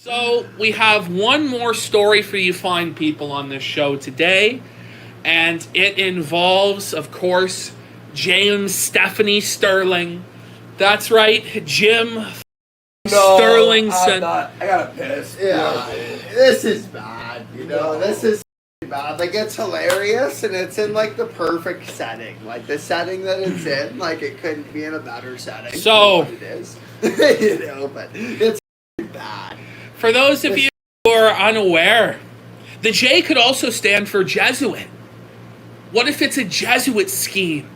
So we have one more story for you fine people on this show today, and it involves, of course, James Stephanie Sterling. That's right, Jim Sterling. I gotta piss. Yeah, this is bad. This is bad. Like, it's hilarious, and it's in like the perfect setting. Like the setting that it's in, like it couldn't be in a better setting. So than what it is, but it's bad. For those of you who are unaware, the J could also stand for Jesuit. What if it's a Jesuit scheme?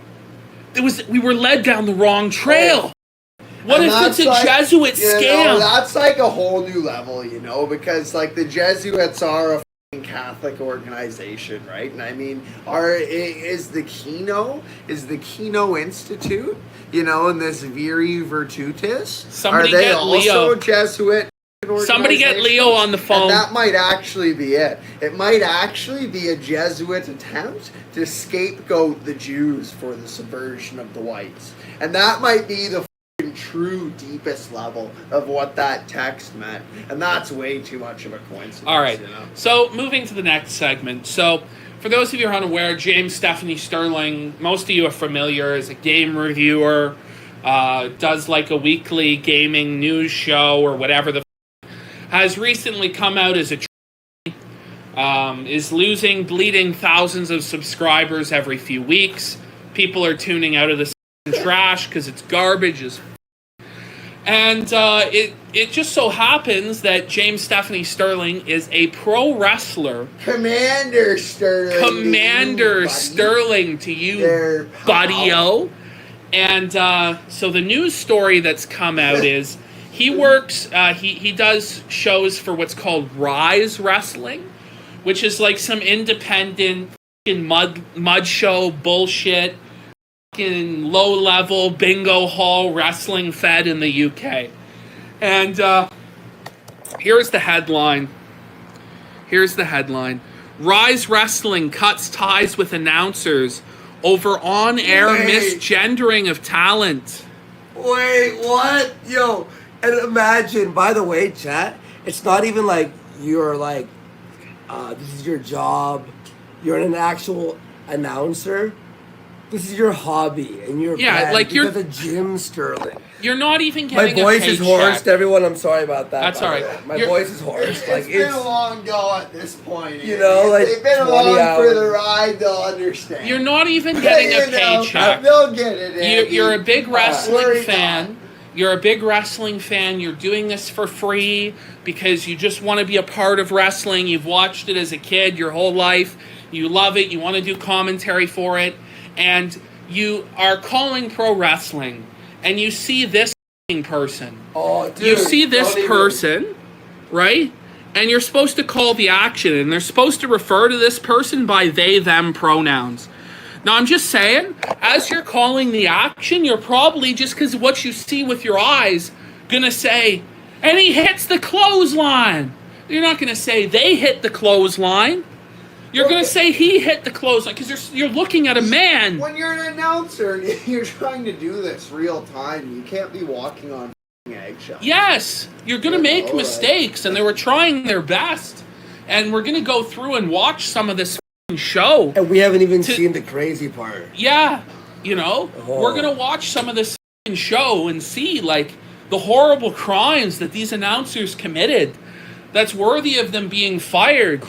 We were led down the wrong trail. What if it's a Jesuit scam? That's like a whole new level, because like the Jesuits are a Catholic organization, right? And I mean, is the Kino Institute, and this Viri Virtutis? Somebody are they get also Leo. Jesuit? Somebody get Leo on the phone. And that might actually be it. It might actually be a Jesuit attempt to scapegoat the Jews for the subversion of the whites. And that might be the true deepest level of what that text meant. And that's way too much of a coincidence. All right. So moving to the next segment. So for those of you who are unaware, James Stephanie Sterling, most of you are familiar as a game reviewer, does like a weekly gaming news show or whatever has recently come out as is losing, bleeding thousands of subscribers every few weeks. People are tuning out of the trash because it's garbage. And it just so happens that James Stephanie Sterling is a pro wrestler. Commander Sterling to you, buddy-o. And so the news story that's come out is he works, he does shows for what's called Rise Wrestling, which is like some independent mud show bullshit, low-level bingo hall wrestling fed in the UK. And here's the headline. Rise Wrestling cuts ties with announcers over on-air misgendering of talent. Wait, what? Yo, and imagine, by the way, chat, it's not even like you're like, this is your job. You're an actual announcer. This is your hobby, and you're like you're the Jim Sterling. You're not even getting my voice a is hoarse. Everyone, I'm sorry about that. That's all right. My voice is hoarse. It's been a long go at this point. Like they've been along for the ride. They'll understand. You're not even getting a paycheck. They'll get it. You're a big wrestling fan. You're a big wrestling fan. You're doing this for free because you just want to be a part of wrestling. You've watched it as a kid your whole life. You love it. You want to do commentary for it. And you are calling pro wrestling, and you see this person. Oh, dude. You see this person, right? And you're supposed to call the action, and they're supposed to refer to this person by they, them pronouns. Now, I'm just saying, as you're calling the action, you're probably, just because of what you see with your eyes, going to say, and he hits the clothesline. You're not going to say they hit the clothesline. You're going to say he hit the clothesline because you're looking at a man. When you're an announcer and you're trying to do this real time, you can't be walking on eggshells. Yes, you're going to make mistakes, and they were trying their best. And we're going to go through and watch some of this show. And we haven't even seen the crazy part. Yeah, we're going to watch some of this show and see, like, the horrible crimes that these announcers committed that's worthy of them being fired.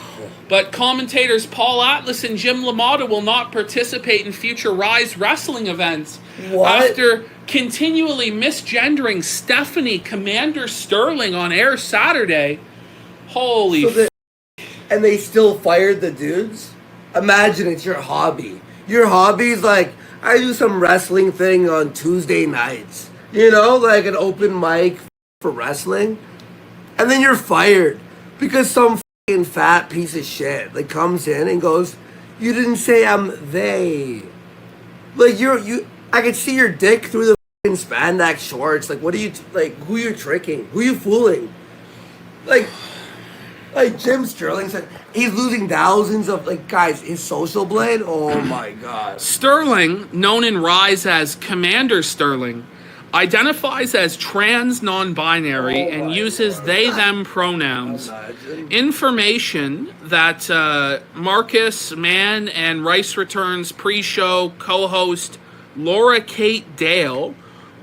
But commentators Paul Atlas and Jim LaMotta will not participate in future Rise Wrestling events after continually misgendering Stephanie Commander Sterling on air Saturday. Holy and they still fired the dudes? Imagine it's your hobby. Your hobby's like, I do some wrestling thing on Tuesday nights. Like an open mic for wrestling. And then you're fired because some fat piece of shit like comes in and goes, you didn't say I'm they. Like I could see your dick through the spandex shorts. Like, what are you who you tricking? Who you fooling? Like Jim Sterling said, he's losing thousands of guys. His social blade. Oh my god. Sterling, known in Rise as Commander Sterling, identifies as trans non-binary and uses they them pronouns. Information that Marcus Mann and Rice Returns pre-show co-host Laura Kate Dale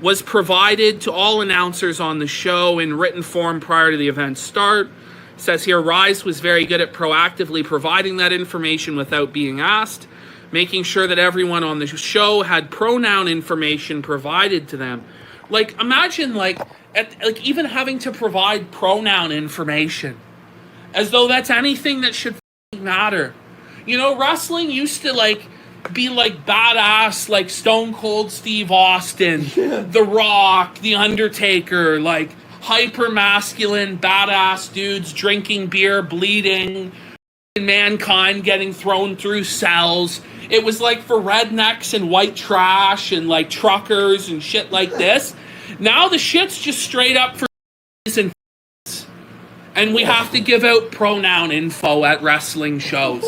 was provided to all announcers on the show in written form prior to the event's start. It says here, Rise was very good at proactively providing that information without being asked, making sure that everyone on the show had pronoun information provided to them. Like, imagine, even having to provide pronoun information, as though that's anything that should matter. You know, wrestling used to, be, badass, Stone Cold Steve Austin, The Rock, The Undertaker, hyper-masculine, badass dudes drinking beer, bleeding, Mankind getting thrown through cells. It was for rednecks and white trash and truckers and shit like this. Now the shit's just straight up for and we have to give out pronoun info at wrestling shows.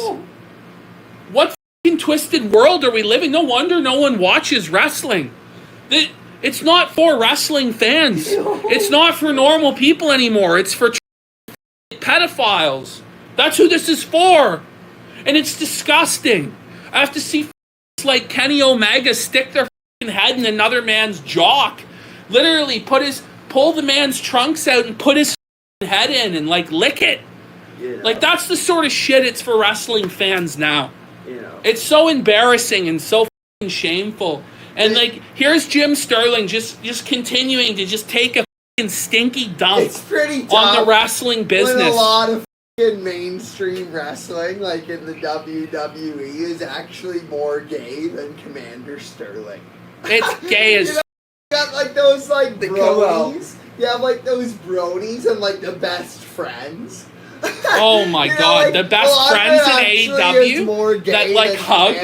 What fucking twisted world are we living? No wonder no one watches wrestling. It's not for wrestling fans. It's not for normal people anymore. It's for pedophiles. That's who this is for. And it's disgusting. I have to see like Kenny Omega stick their head in another man's jock. Literally pull the man's trunks out and put his head in and lick it. That's the sort of shit it's for wrestling fans now. It's so embarrassing and so shameful. And here's Jim Sterling just continuing to just take a stinky dump it's pretty tough on the wrestling business. When a lot of mainstream wrestling, in the WWE, is actually more gay than Commander Sterling. It's gay as you got those bronies. You have those bronies and the best friends. Oh my god, the best friends in AEW that hug.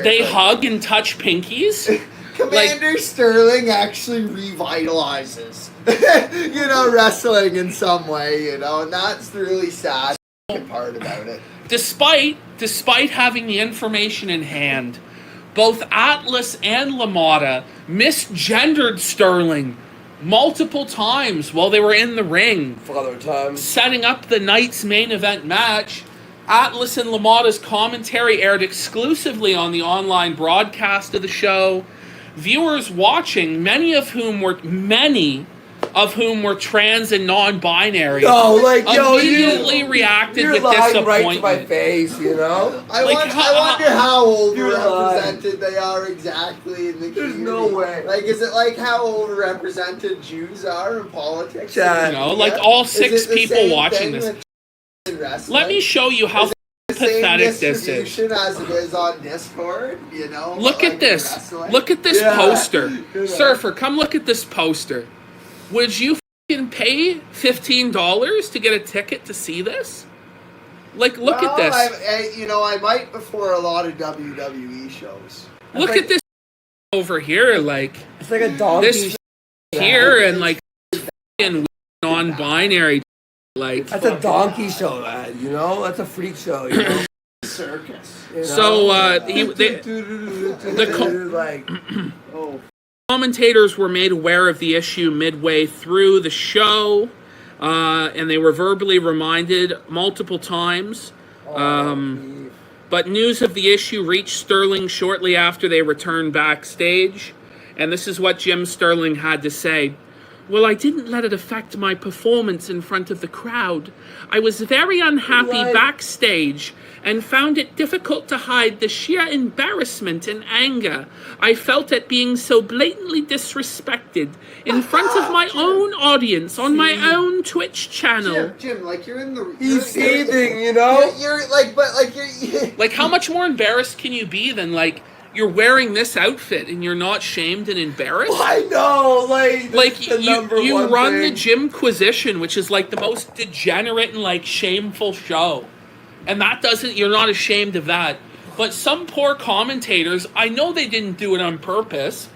They hug and touch pinkies. Commander Sterling actually revitalizes, wrestling in some way, and that's the really sad part about it. Despite having the information in hand, both Atlas and LaMotta misgendered Sterling multiple times while they were in the ring. Father time. Setting up the night's main event match. Atlas and LaMotta's commentary aired exclusively on the online broadcast of the show. Viewers watching, many of whom were trans and non-binary, immediately reacted with disappointment. Right to my face, I wonder how overrepresented they are exactly in the community. There's no way. Is it how overrepresented Jews are in politics? All six people watching this. Let me show you how pathetic this is. As it is on Discord, Look at this. Wrestling. Look at this poster. Surfer, come look at this poster. Would you fucking pay $15 to get a ticket to see this? Look at this. I might before a lot of WWE shows. Look at this over here. It's like a donkey. This here and fucking non-binary. That's a donkey show, man. That's a freak show. Circus. So commentators were made aware of the issue midway through the show, and they were verbally reminded multiple times. But news of the issue reached Sterling shortly after they returned backstage, and this is what Jim Sterling had to say. Well, I didn't let it affect my performance in front of the crowd. I was very unhappy backstage and found it difficult to hide the sheer embarrassment and anger I felt at being so blatantly disrespected in front of my own audience on my own Twitch channel. Jim, you're in the... He's seething, You're how much more embarrassed can you be than, you're wearing this outfit and you're not shamed and embarrassed? I know, you run the Jimquisition, which is the most degenerate and shameful show. And you're not ashamed of that. But some poor commentators, I know they didn't do it on purpose,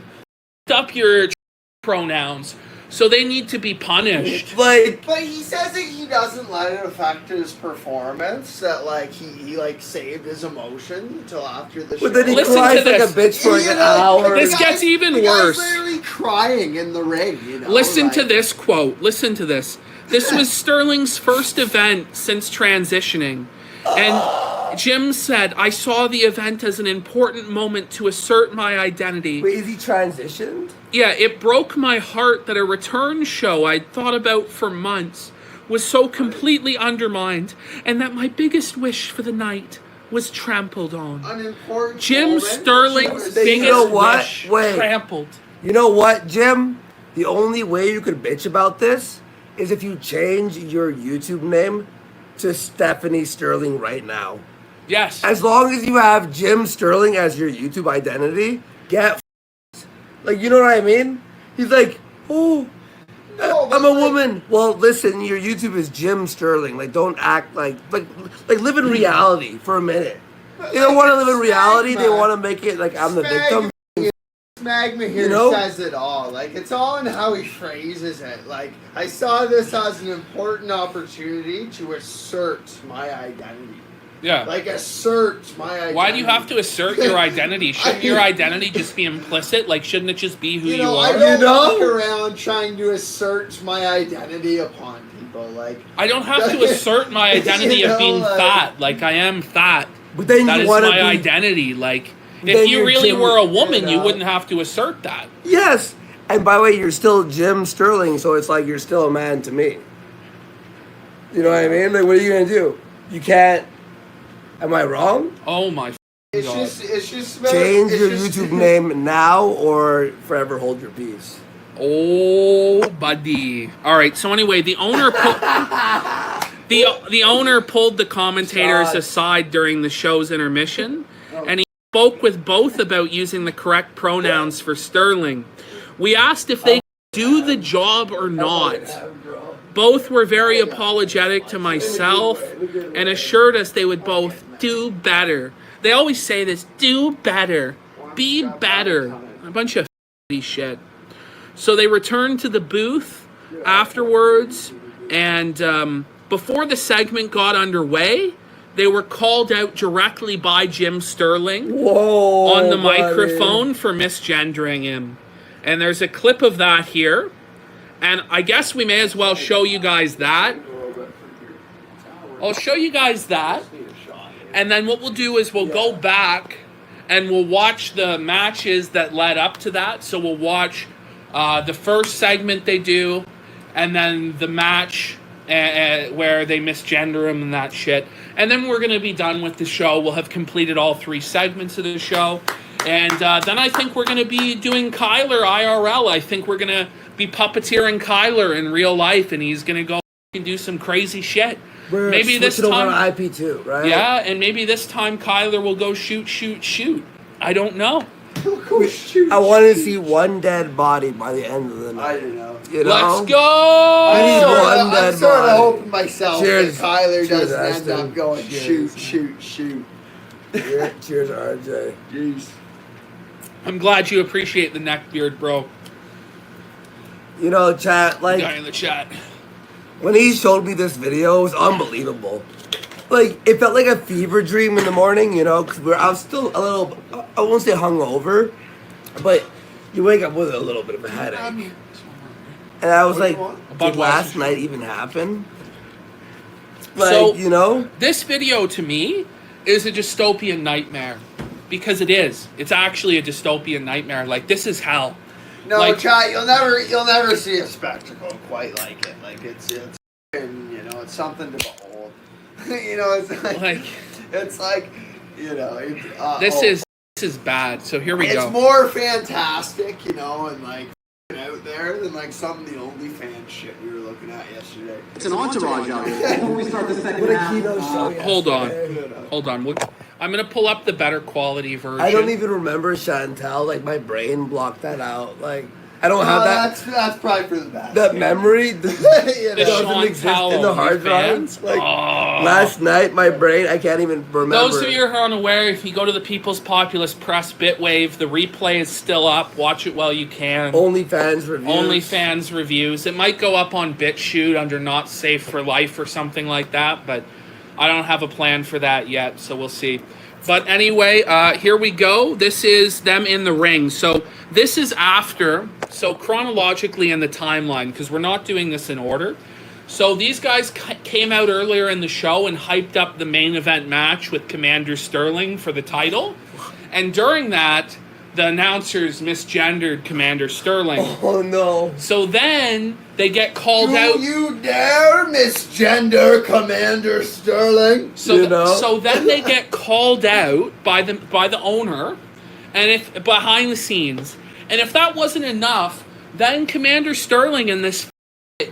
up your pronouns, So they need to be punished. Like, But he says that he doesn't let it affect his performance. That like he like saved his emotion until after the show. but then he Listen cries to like this. a bitch for like You an know, hour. This gets even the guy's worse. literally crying in the ring. You know. Listen to like- this quote. Listen to this. This was Sterling's first event since transitioning. And Jim said, I saw the event as an important moment to assert my identity. Wait, is he transitioned? Yeah, it broke my heart that a return show I'd thought about for months was so completely undermined, and that my biggest wish for the night was trampled on. An important Jim moment. Sterling's You biggest know what? wish Wait. trampled. You know what, Jim? The only way you could bitch about this is if you change your YouTube name to Stephanie Sterling right now. Yes. As long as you have Jim Sterling as your YouTube identity, get f***ed. Like, you know what I mean? He's like, oh, No, but I'm a like- woman. Well, listen, your YouTube is Jim Sterling. Like, don't act like live in reality for a minute. They don't want to live in reality. They want to make it like I'm the victim. Magma here You know? says it all. Like, it's all in how he phrases it. Like, I saw this as an important opportunity to assert my identity. Yeah. Like, assert my identity. Why do you have to assert your identity? Shouldn't your identity just be implicit? Like, shouldn't it just be who you, I are? don't You know? walk around trying to assert my identity upon people. Like, I don't have to assert my identity You of know, being like- fat. Like, I am fat. But then That you is want to my be identity. Like, Then if you you're really Jim- were a woman, you you know. wouldn't have to assert that. yes. And by the way, you're still Jim Sterling, so it's like you're still a man to me. You know what I mean? Like, what are you gonna do? You can't. Am I wrong? Oh my it's God. just Change it's your just- YouTube name now or forever hold your peace. Oh, buddy. All right. So anyway, the owner the owner pulled the commentators God. aside during the show's intermission, and he spoke with both about using the correct pronouns for Sterling. We asked if they could do the job or not. Both were very apologetic to myself and assured us they would both do better. They always say this, do better, be better. A bunch of shit. So they returned to the booth afterwards, and before the segment got underway, they were called out directly by Jim Sterling Whoa! on the buddy. microphone for misgendering him. And there's a clip of that here. And I guess we may as well show you guys that. I'll show you guys that. And then what we'll do is we'll go back and we'll watch the matches that led up to that. So we'll watch the first segment they do, and then the match where they misgender him and that shit. And then we're going to be done with the show. We'll have completed all 3 segments of the show. And then I think we're going to be doing Kyler IRL. I think we're going to be puppeteering Kyler in real life, and he's going to go and do some crazy shit. We're Maybe this switching over time, to IP2, right? yeah, and maybe this time Kyler will go shoot. I don't know. I want to see one dead body by the end of the I night. don't know. You know? Let's go! We need one I'm dead sort of body. hoping myself Cheers. that Kyler Cheers, doesn't end Ashton. up going Cheers. shoot. Cheers, RJ. Jeez. I'm glad you appreciate the neck beard, bro. You know, chat, like, Guy in the chat. when he showed me this video, it was unbelievable. Like, it felt like a fever dream in the morning, you know, because I was still a little, I won't say hungover, but you wake up with a little bit of a headache. And I was What do like, you want? did Budweiser. last night even happen? Like, So- you know? This video, to me, is a dystopian nightmare. Because it is. It's actually a dystopian nightmare. Like, this is hell. No, Like- chat, you'll never see a spectacle quite like it. Like it's it's something to behold. It's like, This is bad. So here we it's go. more fantastic, and like out there than like some of the OnlyFans shit we were looking at yesterday. It's an entourage out here. Before we start the second What a half, Kino show Hold on. yesterday. Hold on. I'm going to pull up the better quality version. I don't even remember Chantel. Like, my brain blocked that out. Like, I don't have that. That's probably for the best. That memory You The know, doesn't Sean exist Powell in the hard fans. drive. Like last night, my brain, I can't even remember. Those of you who are unaware, if you go to the People's Populous Press Bitwave, the replay is still up. Watch it while you can. OnlyFans reviews. OnlyFans reviews. It might go up on BitChute under Not Safe for Life or something like that, but I don't have a plan for that yet, so we'll see. But anyway, here we go. This is them in the ring. So this is after, so chronologically in the timeline, because we're not doing this in order. So these guys came out earlier in the show and hyped up the main event match with Commander Sterling for the title. And during that, the announcers misgendered Commander Sterling. Oh no. So then they get called out. Do you dare misgender Commander Sterling? So then they get called out by the owner, and if behind the scenes, and if that wasn't enough, then Commander Sterling and this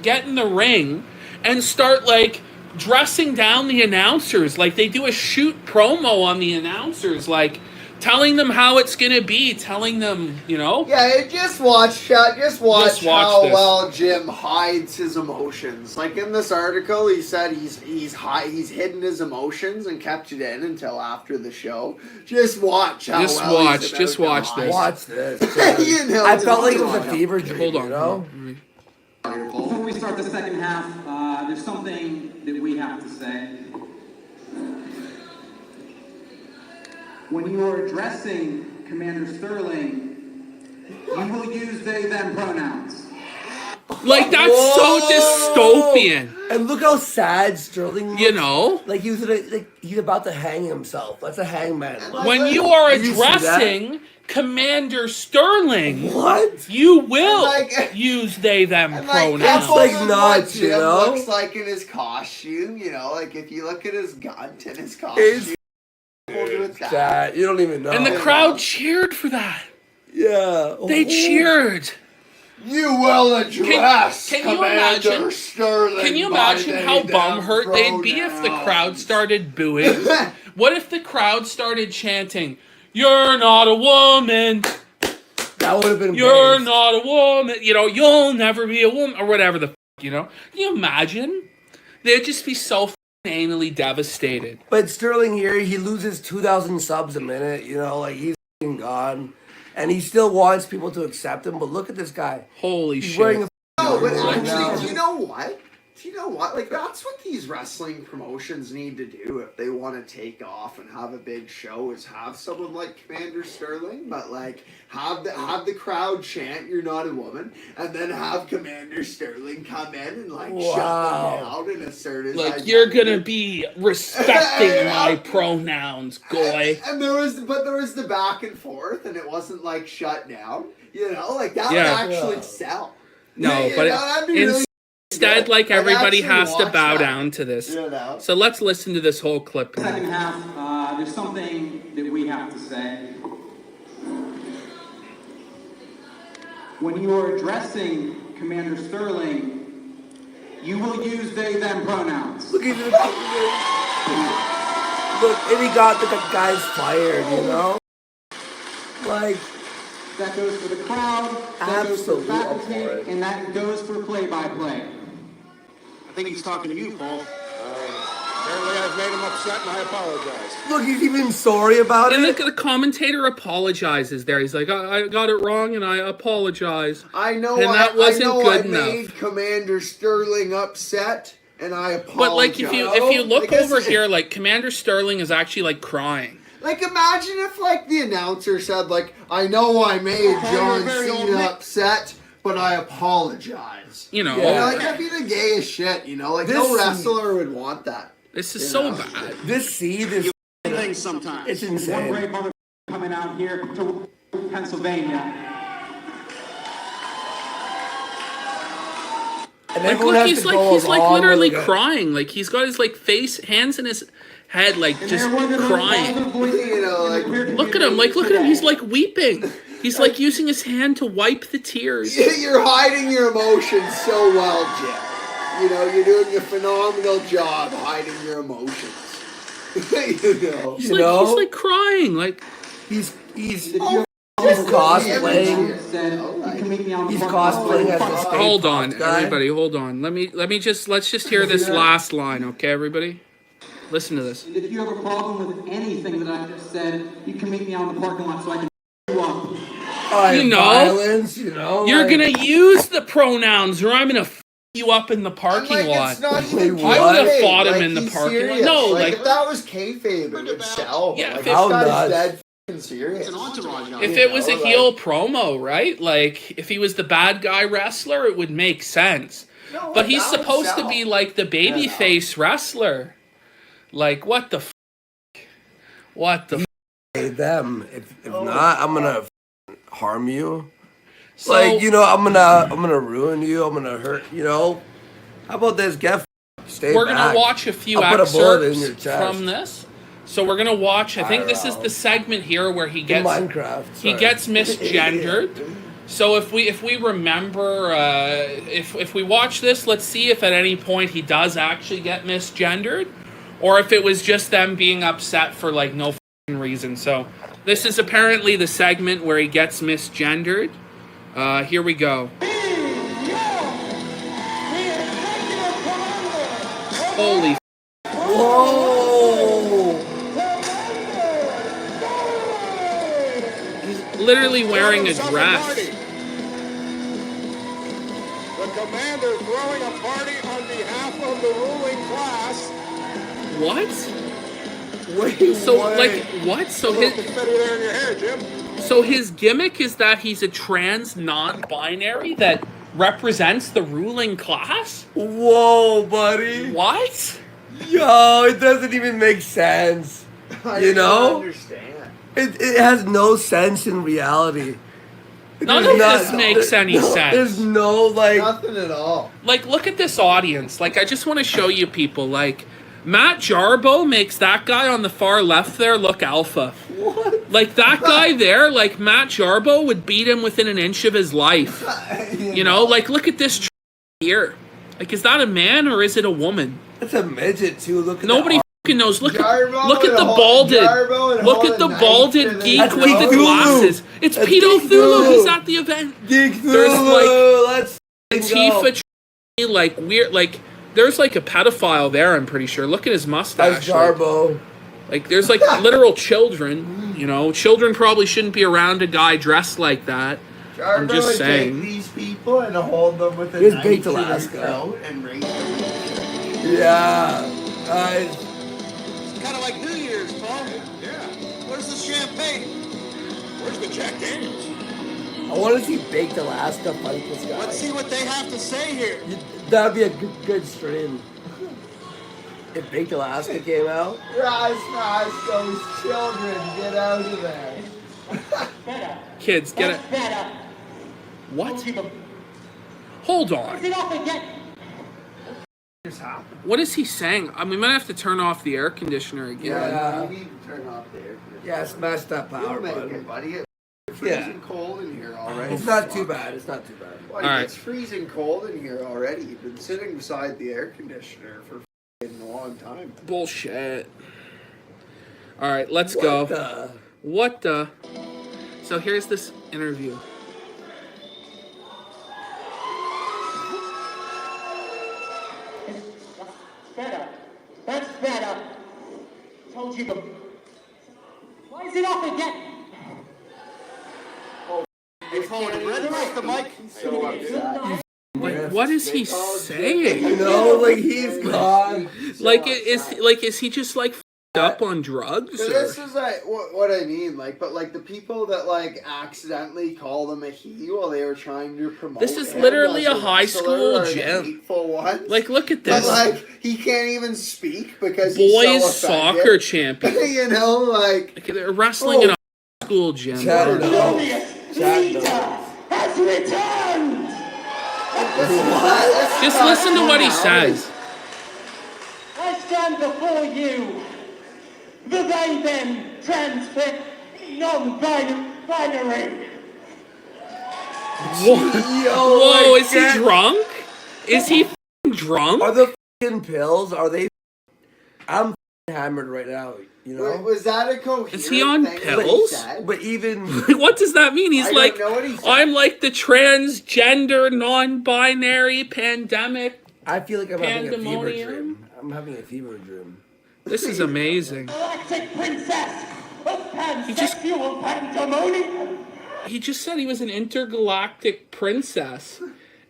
get in the ring and start like dressing down the announcers, like they do a shoot promo on the announcers, like telling them how it's gonna be, telling them, you know. Yeah, just watch how this. well Jim hides his emotions. Like in this article, he said he's hidden his emotions and kept it in until after the show. Just watch how Just well watch. he's about Just to watch hide. this. Watch this. You know, I felt like it just was a watch. fever dream. Hold on. You know? Before we start the second half, there's something that we have to say. When you are addressing Commander Sterling, you will use they, them pronouns. Like that's so dystopian. And look how sad Sterling looks. You know? Like he's about to hang himself. That's a hangman. When you are Did you see that? addressing Commander Sterling, What? you will like- use they them And pronouns. That's like what nuts, you Jim know? looks like in his costume, you know, like if you look at his gun and his costume, It's sad. You don't even know. And the crowd cheered for that. yeah. They cheered. you will address Can you Commander imagine- Sterling. Can you by imagine they, how them bumhurt they'd be if the pronouns. crowd started booing? What if the crowd started chanting, "You're not a woman. That would have been. You're great. not a woman. You know, you'll never be a woman," or whatever the you know. Can you imagine? They'd just be so anally devastated. But Sterling here, he loses 2,000 subs a minute. You know, like he's gone, and he still wants people to accept him. But look at this guy. Holy He's shit. wearing a. No, but Right actually, now. do you know what? Do you know what? Like, that's what these wrestling promotions need to do if they want to take off and have a big show, is have someone like Commander Sterling, but like have the crowd chant "You're not a woman," and then have Commander Sterling come in and like shut them down and assert his Like, identity. you're gonna be respecting my pronouns, goy. And there was the back and forth, and it wasn't like shut down. You know, like that Yeah. would actually sell. No, You but know, that'd be really instead, good. like, I'd everybody actually has to watch bow that. down to this. You know? So let's listen to this whole clip. Second half, there's something that we have to say. When you are addressing Commander Sterling, you will use they, them pronouns. Look at Look, and he got the guy's fired. You know, like. That goes for the crowd, that goes for Absolutely up for faculty, it. and that goes for play-by-play. I think he's talking to you, Paul. Apparently I've made him upset and I apologize. Look, he's even sorry about And it. the commentator apologizes there. He's like, I got it wrong and I apologize. I know. And that wasn't I know good I enough. made Commander Sterling upset, and I apologize. But like if you look Like, this over is- here, like Commander Sterling is actually like crying. Like, imagine if like the announcer said, like, "I know I made John very old Cena Nick. upset, but I apologize." You know, You know, like that'd be the gayest shit. You know, like no This- wrestler would want that. this is You so know? bad. This seed is. Things sometimes. It's One insane. great moment coming out here to Pennsylvania. And Like, everyone look, has he's to like go he's like along literally with it. crying. Like he's got his like hands in his head, like And just they're one of the most crying. positive voices You know, in the like, queer Look at him, like look at him. today. He's like weeping. He's like using his hand to wipe the tears. You're hiding your emotions so well, Jim. You know, you're doing a phenomenal job hiding your emotions. You know. He's You like know? he's like crying. Like He's Oh, He's cosplaying. Said you can meet me on the He's parking lot. cosplaying as the Stay Hold Puft on, guy. everybody. Hold on. Let's just hear this last line, okay, everybody? Listen to this. And if you have a problem with anything that I just said, you can meet me on the parking lot so I can you up. You know, violence, you know. You're like- gonna use the pronouns, or I'm gonna f you up in the parking lot. It's not even Wait, I what? would have kayfabe, fought him like, in the he's parking lot. serious. No, like like if that was kayfabe, it would sell. Yeah, like, if this How guy's nuts. dead f***ing serious. It's an entourage on if it. it was a know, heel promo, right? Like if he was the bad guy wrestler, it would make sense. No, But he's that would supposed to sell. be like the babyface wrestler. Like what the f? What the f? Hey, them. If not, I'm gonna harm you. So, Like, you know, I'm gonna ruin you. I'm gonna hurt. You know. How about this? Get stay we're back. gonna watch a few I'll put a bullet in excerpts your chest. from this. So we're gonna watch. I think this is IRL. the segment here where he In gets Minecraft. he sorry. gets misgendered. So if we remember, if we watch this, let's see if at any point he does actually get misgendered, or if it was just them being upset for like no f***ing reason. So this is apparently the segment where he gets misgendered. Here we go. Holy f- Whoa! he's literally wearing a dress. The commander throwing a party on behalf of the ruling class. What? Wait, So what? like what? So Little his confetti there in your hair, Jim. so his gimmick is that he's a trans non-binary that represents the ruling class? Whoa, buddy! What? Yo, it doesn't even make sense. I You don't know? understand. It has no sense in reality. None There's of not- this makes any no, sense. There's no like. Nothing at all. Like, look at this audience. Like, I just want to show you people. Like, Matt Jarbo makes that guy on the far left there look alpha. What? Like, that guy there, like, Matt Jarbo would beat him within an inch of his life. You know? Like, look at this here. Like, is that a man or is it a woman? It's a midget too. Look at Nobody that. fucking knows. Look Jarbo at the and balded. Jarbo and Look hold at the a knife balded to the geek That's with the Cthulhu. glasses. It's That's Pedo Cthulhu. Thulu. He's at the event. Geek There's, Thulu. Let's Tifa, like weird, like there's like a pedophile there. I'm pretty sure. Look at his mustache. That's Jarbo. Like there's like literal children. You know, children probably shouldn't be around a guy dressed like that. I'm Jarbo just would saying. take these people and hold them with a Here's knife Baked to their Alaska. throat and rape them. Yeah. Guys. It's kind of like New Year's, Paul. Yeah. Where's the champagne? Where's the Jack Daniels? I want to see Baked Alaska fight this guy. Let's see what they have to say here. That'd be a good stream. If Baked Alaska came out. Rise, those children, get out of there. Kids, get it. What? Hold on. What is he saying? I mean, we might have to turn off the air conditioner again. Yeah. You need to turn off the air conditioner. Yeah, smash that power You'll make button. it, buddy. It's Yeah. freezing cold in here already. It's not too bad. It's not too bad. Like, All right. It's freezing cold in here already. You've been sitting beside the air conditioner for a long time. Bullshit. All right, let's go. The- What the? So here's this interview. Better. That's better. Told you the. Why is it off again? Hey, Paul, you ready off the mic? So upset. Like, what is he saying? You know, like he's gone. Like, is he just like f***ed up on drugs? So or- this is like what I mean, like, but like the people that like accidentally call them a he while they were trying to promote. This is him literally as a high wrestler school are the gym. hateful ones. Like, look at but this. like he can't even speak because Boys he's so offended. soccer champion. You know, like Like, they're wrestling in a high school gym. Chat it up. Leader has returned! Just listen to what he says. I stand before you, the they them transfit non-binary. Whoa, is he drunk? Is he f***ing drunk? Are the fucking pills? Are they? I'm hammered right now. You know. Wait, was that a coherent Is he on thing pills? that he said? But even What does that mean? He's I like, don't know what he said. I'm like the transgender, non-binary, pandemic. I feel like I'm having a fever Pandemonium? dream. I'm having a fever dream. This is amazing. Galactic princess of just- pansexual pandemonium. He just said he was an intergalactic princess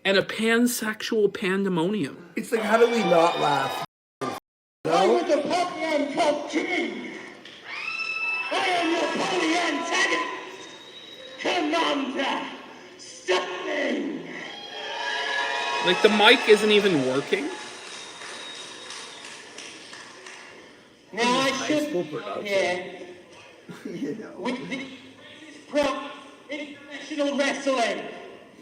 and a pansexual pandemonium. It's like, how do we not laugh? I was the Pokemon Cup King. I am your pony antagonist, Commander Sterling. Like, the mic isn't even working. Now I should, full production. yeah, You know. with this pro international wrestling,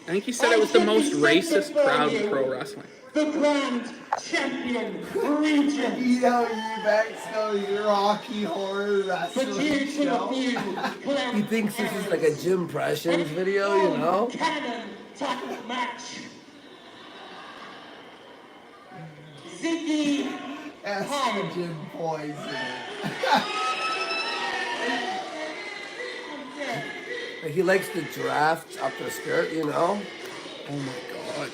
I think he said it was the most racist crowd in pro wrestling. the grand champion region. You know, Eubanks knows Rocky Horror But Wrestling here to Show. review, He thinks this is like a Jim Pressions video, you know? Cannon tackle match. Ziggy Estrogen poisoning. Like, he likes the draft up the skirt, you know? Oh my god.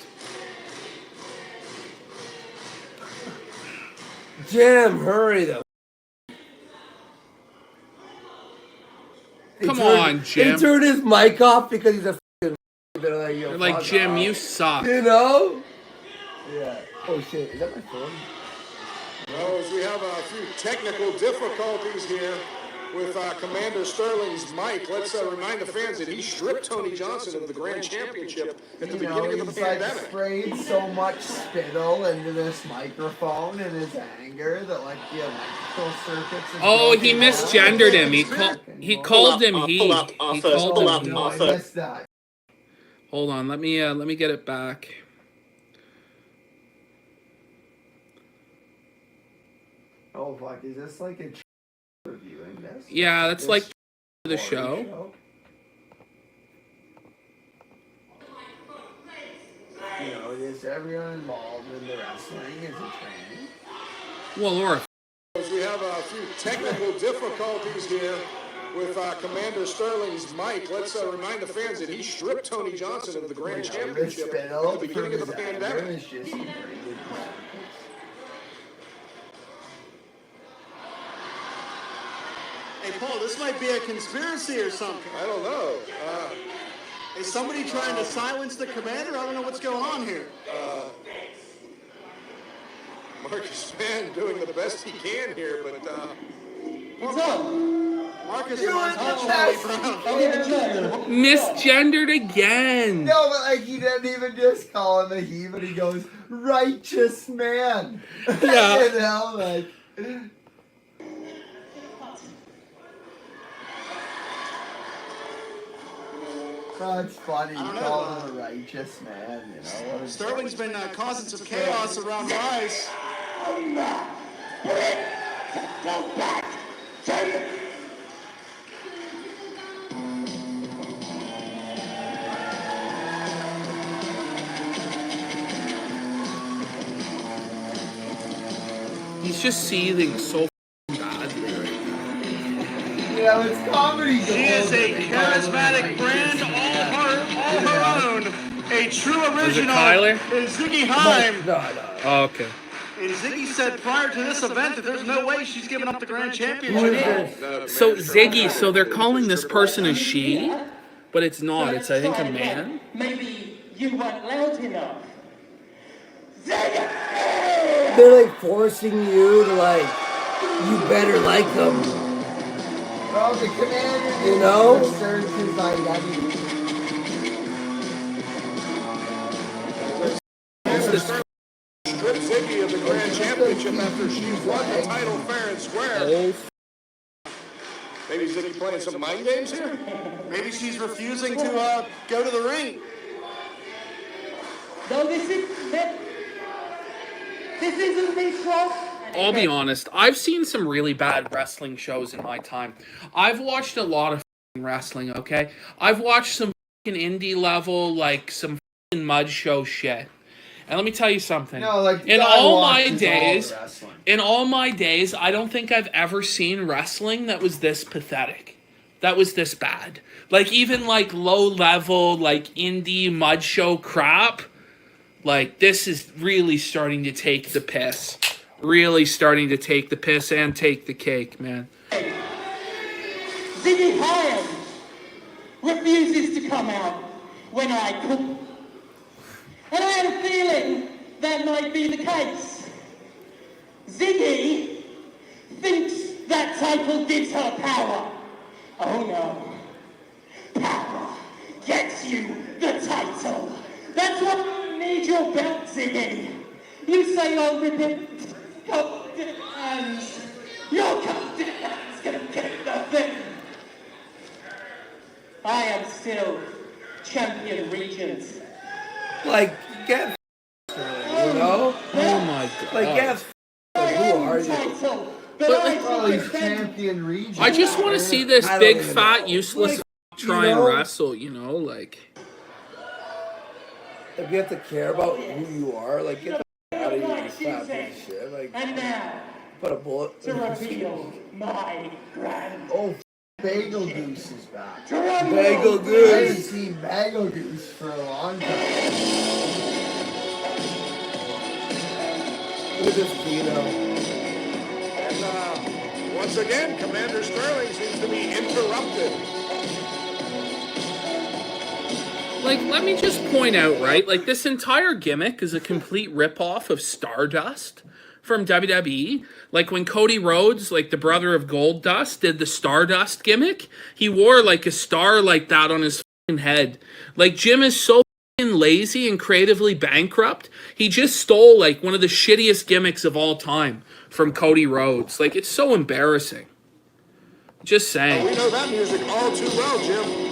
Jim, hurry though. Come on, Jim. He turned his mic off because he's a f***ing. They're like, yo, They're like, fuck Jim, off. you suck. You know? Yeah. Oh shit, is that my phone? Well, as we have a few technical difficulties here with Commander Sterling's mic, let's remind the fans that he stripped Tony Johnson of the Grand Championship at the You know, beginning of he's the like pandemic. sprayed so much spittle into this microphone in his anger that like the electrical circuits. Is Oh, he broken down. misgendered him. He called him he. Pull up, He office, called pull him up, he. No, I office. missed that. Hold on, let me get it back. Oh fuck! Is this like a reviewing this? Yeah, that's like the This show. You know, is everyone involved in the wrestling is a training? Well, Laura, As we have a few technical difficulties here with Commander Sterling's mic, let's remind the fans that he stripped Tony Johnson of the Grand The Championship spittle at the beginning from of the his anger pandemic. is just degraded. Hey, Paul, this might be a conspiracy or something. I don't know. Is somebody trying to silence the commander? I don't know what's going on here. Marcus Mann doing the best he can here, but What's up? Marcus Doing wants the Charlie best Brown. I'm in the chair. misgendered again. No, but like he didn't even just call him a he, but he goes righteous man. Yeah. You know, like. That's funny. I don't You know, call him a righteous man. You know what? Sterling's been causing some chaos around Rise. He's just seething so badly right You know, it's comedy. She is a charismatic brand, all her own. A true original Kyler? is Ziggy Heim. No. now. Okay. And Ziggy said prior to this event that there's no way she's giving up the grand Who is championship. this? So Ziggy, so they're calling this person a she, but it's not. It's I think a man. Maybe you weren't loud enough. They're like forcing you to like, you better like them. Bro, the commander You know? research his identity. stripped Ziggy of the Grand Championship after she won the title fair and square. Oh, Maybe Ziggy playing some mind games here? Maybe she's refusing to go to the ring. No, this isn't this show. I'll be honest. I've seen some really bad wrestling shows in my time. I've watched a lot of f***ing wrestling. Okay, I've watched some f***ing indie level, like some f***ing mud show shit. And let me tell you something. No, like in God all my watches days, all the wrestling. in all my days, I don't think I've ever seen wrestling that was this pathetic. That was this bad. Like even like low level, like indie mud show crap. Like this is really starting to take the piss. Really starting to take the piss and take the cake, man. Ziggy Ham refuses to come out when I cook. And I had a feeling that might be the case. Ziggy thinks that title gives her power. Oh no. Power gets you the title. That's why you need your belt, Ziggy. You say I'll rip it. Captain Hands. Your Captain Hands gonna get the thing. I am still champion regent. Like, get Sterling, you know? Oh my god. Like, get like, who are you? Well, he's champion region. I just want to see this I don't big, even fat, know. useless Like, try you and know? wrestle, you know? Like, If you have to care about who you are, like, get the out of here, you fat piece of shit. Like, And now, put a bullet to reveal my grand Oh, Bagel Goose is back. Bagel I Goose. haven't seen Bagel Goose for a long time. Look at this Kino. And once again, Commander Sterling seems to be interrupted. like, let me just point out, right? Like, this entire gimmick is a complete ripoff of Stardust from WWE. Like, when Cody Rhodes, like the brother of Goldust, did the Stardust gimmick, he wore, like, a star like that on his fucking head. Like, Jim is so fucking lazy and creatively bankrupt, he just stole, like, one of the shittiest gimmicks of all time from Cody Rhodes. Like, it's so embarrassing. Just saying. We know that music all too well, Jim.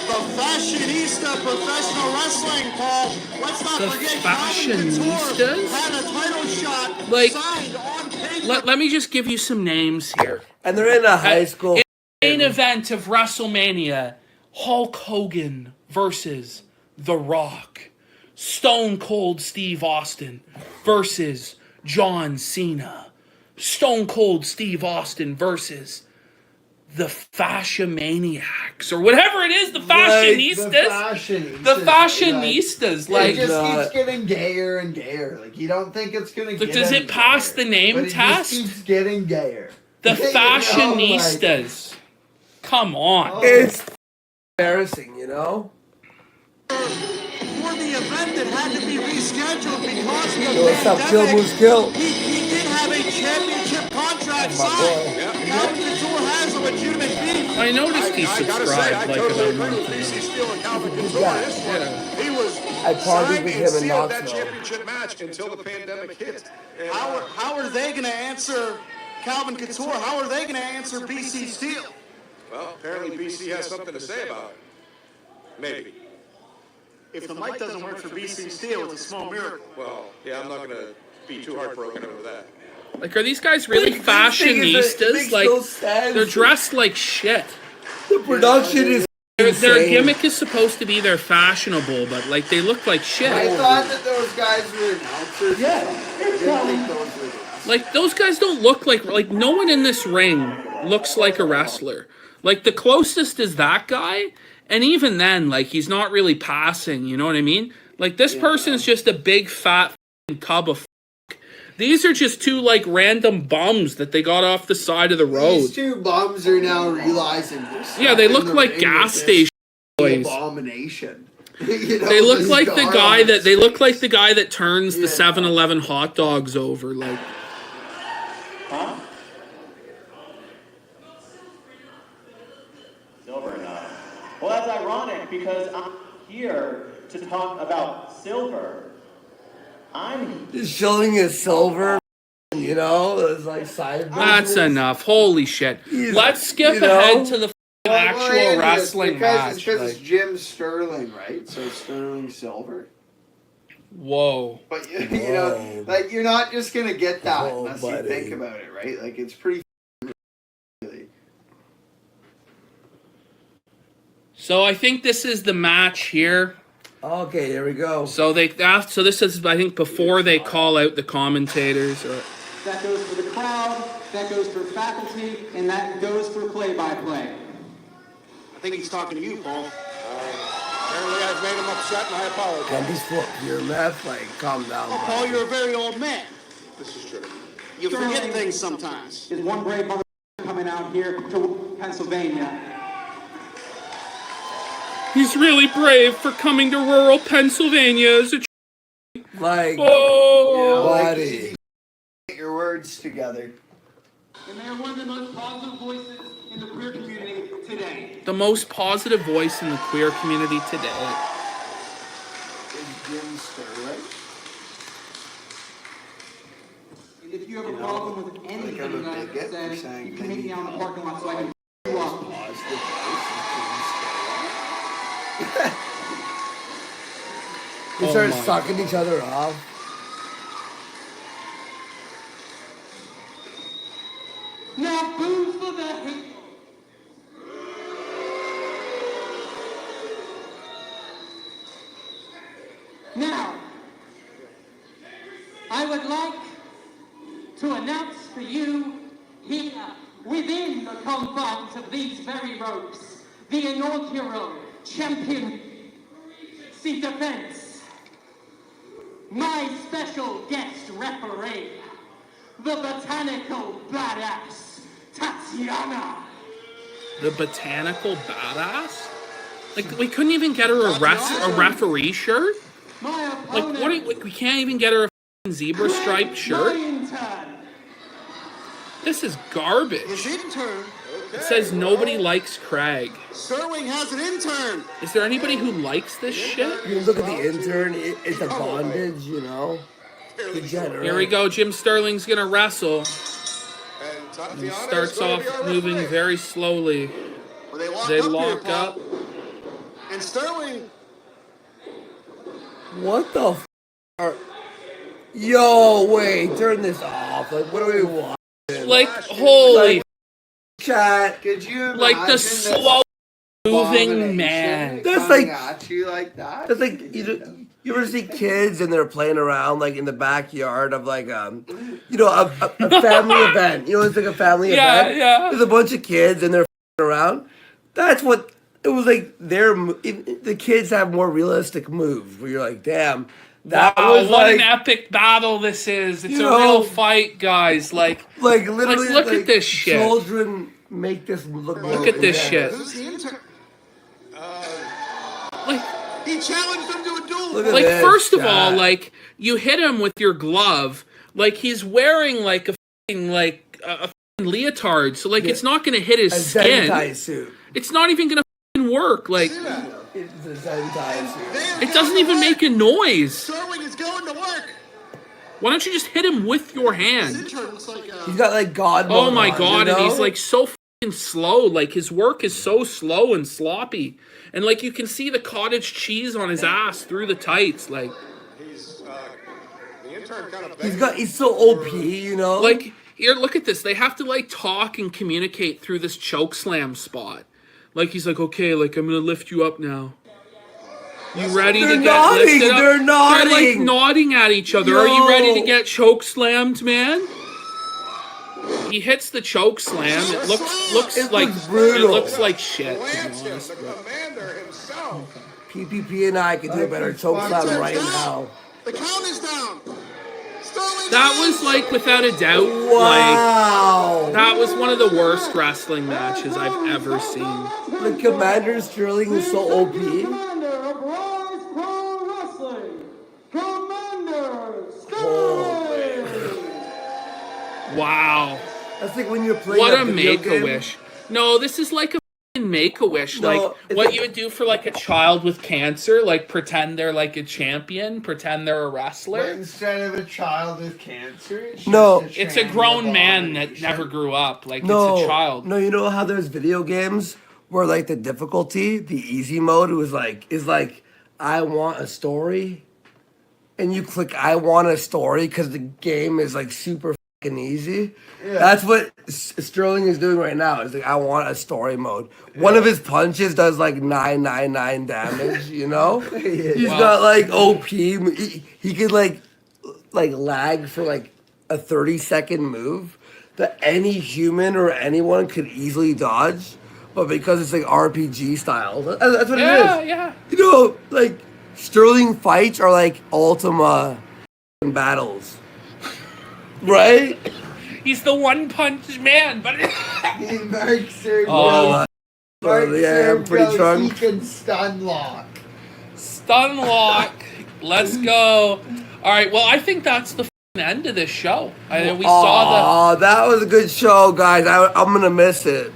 The fashionista professional wrestling, Paul. Let's not The forget Calvin Couture fashionistas? had a title shot Like, signed on paper. Let me just give you some names here. And they're in a high school. Main event of WrestleMania, Hulk Hogan versus The Rock. Stone Cold Steve Austin versus John Cena. Stone Cold Steve Austin versus the Fashiomaniacs, or whatever it is, the Fashionistas. The Fashionistas. It Like, just keeps getting gayer and gayer. Like, you don't think it's going to get does any it pass gayer, the name but it test? just keeps getting gayer. the You know, Fashionistas. Come on. It's embarrassing, you know? For the event that had to be rescheduled because of the Yo, what's up? Kill pandemic, moves kill. he did have a championship contract My signed. boy. Calvin Couture has a legitimate beef. I noticed he I gotta subscribed say, I like totally about a agree with month BC ago. Steele and Calvin Couture. Yeah. This one, he was I partied signed with and him in sealed that Knoxville. championship match until the pandemic hit. And, How are they going to answer Calvin Couture? How are they going to answer BC Steele? well, apparently BC has something to say about it. Maybe. If the mic doesn't work for BC Steele, it's a small miracle. Well, yeah, I'm not going to be too heartbroken over that. Like, are these guys really Like, this thing is it fashionistas? makes Like, no sense. they're dressed like shit. The production is Their insane. gimmick is supposed to be they're fashionable, but like they look like I shit. thought that those guys were announcers. Yeah. I didn't think those were the Like those guys don't look like no one in this ring looks like a wrestler. Like the closest is that guy, and even then, like he's not really passing. You know what I mean? Like this person's just a big fat tub of. These are just two like random bums that they got off the side of the road. These two bums are now realizing this. Yeah, they look like gas station boys. Abomination. You know, They look this like the guy garbage. that turns the Yeah. 7-Eleven hot dogs over. Like, Huh? Silver enough. Well, that's ironic because I'm here to talk about silver. I'm Just showing his silver, you know, it's like side. that's business. enough. Holy shit. He's- Let's skip you know? ahead to the Well, actual Andrew, wrestling because match. It's because like, it's Jim Sterling, right? So Sterling Silver. whoa. But you know, like you're not just gonna get that Whoa, unless buddy. you think about it, right? Like it's pretty. Really. So So I think this is the match here. Okay, here we go. So so this is, I think, before they call out the commentators. That goes for the crowd, that goes for faculty, and that goes for play-by-play. I think he's talking to you, Paul. Apparently I've made him upset, and I apologize. And this flip your meth, like, calm down. Oh, Paul, you're a very old man. This is true. You forget things sometimes. Is one brave mother coming out here to Pennsylvania. He's really brave for coming to rural Pennsylvania as a Like, oh, buddy. Get your words together. And they are one of the most positive voices in the queer community today. the most positive voice in the queer community today. Is Jim Sterling. And if you have a problem with anything I'm a that I bigot for said, saying you can meet me out in the maybe parking lot so I can you up. Positive voice They Oh start my sucking each other off. Now boo for the hate. Now, I would like to announce for you here, within the confines of these very ropes, the inaugural champion defense. My special guest referee, the botanical badass, Tatiana. The botanical badass? Like, we couldn't even get her a referee shirt? My Like, opponent, we can't even get her a f***ing zebra striped shirt? Intern. This is garbage. His intern. It says nobody likes Craig. Sterling has an intern. Is there anybody who likes this shit? You look at the intern, it's a bondage, you know? Degenerate. Here we go. Jim Sterling's gonna wrestle. And He Tatiana is starts going off to be our moving referee. very slowly. Well, they lock They up lock here, Paul. up. And Sterling. What the f***? Yo, wait, turn this off. Like, what do we want? Like, holy, Chat. Could you like the imagine slow moving abomination man. That's coming like- at you like that? It's like, you ever see kids and they're playing around, like, in the backyard of, like, a family event. You know, it's like a family Yeah, event. yeah. There's a bunch of kids and they're around. That's what, it was like, the kids have more realistic moves where you're like, damn. That Wow, was what like, an epic battle this is. It's You a know- real fight, guys. Like, literally, look at this shit. Children make this look. Look at this shit. Who's the intern? like, He challenged him to a duel. Look at like this, first of chat. all, like, you hit him with your glove. Like, he's wearing, like, a f***ing leotard. So, like, it's not going to hit his A skin. Zentai suit. It's not even going to work. Like, It's a Zentai suit. it doesn't even make a noise. Sterling is going to work. Why don't you just hit him with your His hand? intern looks like He's got like God mode Oh my on, god, you and he's know? like so fucking slow. Like, his work is so slow and sloppy. And like, you can see the cottage cheese on his ass through the tights. Like, He's the intern kind of he's so OP, you know? like, here, look at this. They have to like talk and communicate through this choke slam spot. Like, he's like, okay, like, I'm gonna lift you up now. You ready They're to get nodding, lifted up? they're They're like nodding. nodding at each other. Are you Yo. ready to get choke slammed, man? He hits the choke slam. It looks It like looks brutal. It looks like shit. To be Lance him, honest. the commander himself. PPP and I could do a better choke slam right now. The count is down. Sterling. That was like, without a doubt, like, Wow. that was one of the worst wrestling matches I've ever seen. The Commander Sterling is so OP. Commander of Rise Pro Wrestling, Commander Oh, Sterling. Wow. That's like when you're playing What a video game. make-a-wish. No, this is like a f***ing make-a-wish. No, Like, it's what like- you would do for, like, a child with cancer. Like, pretend they're, like, a champion. Pretend they're a But wrestler. instead of a child with cancer, it's No. just It's a trans grown man that abomination. never grew up. Like, No, it's a child. No, you know how there's video games where like the difficulty, the easy mode is like I want a story, and you click I want a story because the game is like super fucking easy. Yeah. That's what Sterling is doing right now. Is like, I want a story mode. One of his punches does like 999 damage. You know, he's got like OP. He could like lag for like a 30-second move that any human or anyone could easily dodge. But because it's like RPG style, that's what it is. Yeah. You know, like Sterling fights are like Ultima battles, right? He's the one punch man, but Mark Sergio. Mark Sergio, pretty drunk. He can stun lock. Stun lock. Let's go. All right. Well, I think that's the end of this show. We saw that was a good show, guys. I'm gonna miss it.